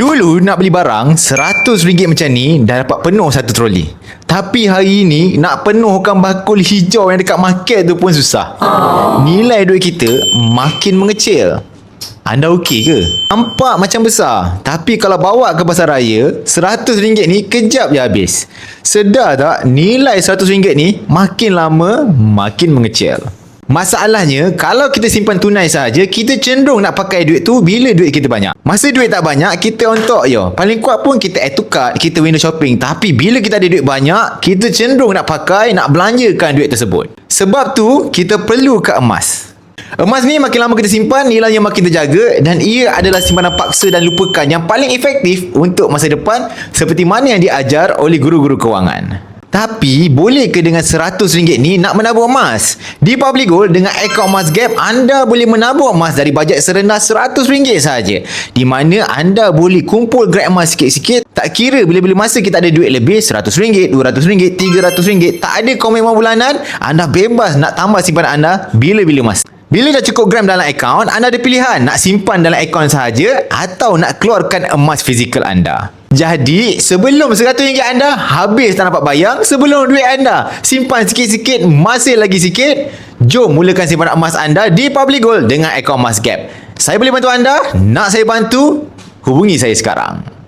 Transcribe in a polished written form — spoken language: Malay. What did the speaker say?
Dulu nak beli barang RM100 macam ni dah dapat penuh satu troli. Tapi hari ni nak penuhkan bakul hijau yang dekat market tu pun susah. Nilai duit kita makin mengecil. Anda okey ke? Nampak macam besar, tapi kalau bawa ke pasar raya, RM100 ni kejap je habis. Sedar tak nilai RM100 ni makin lama makin mengecil. Masalahnya, kalau kita simpan tunai saja, kita cenderung nak pakai duit tu bila duit kita banyak. Masa duit tak banyak, kita on top je. Paling kuat pun kita add to cart, kita window shopping. Tapi bila kita ada duit banyak, kita cenderung nak pakai, nak belanjakan duit tersebut. Sebab tu, kita perlu ke emas. Emas ni makin lama kita simpan, nilainya makin terjaga dan ia adalah simpanan paksa dan lupakan yang paling efektif untuk masa depan seperti mana yang diajar oleh guru-guru kewangan. Tapi, boleh ke dengan RM100 ni nak menabur emas? Di Public Gold, dengan akaun Emas Gap, anda boleh menabur emas dari bajet serendah RM100 sahaja. Di mana anda boleh kumpul grab emas sikit-sikit, tak kira bila-bila masa kita ada duit lebih RM100, RM200, RM300, tak ada komitmen bulanan, anda bebas nak tambah simpanan anda bila-bila masa. Bila dah cukup gram dalam akaun, anda ada pilihan nak simpan dalam akaun sahaja atau nak keluarkan emas fizikal anda. Jadi, sebelum RM100 anda habis tak dapat bayang, sebelum duit anda simpan sikit-sikit, masih lagi sikit, jom mulakan simpanan emas anda di Public Gold dengan akaun Emas Gap. Saya boleh bantu anda? Nak saya bantu? Hubungi saya sekarang.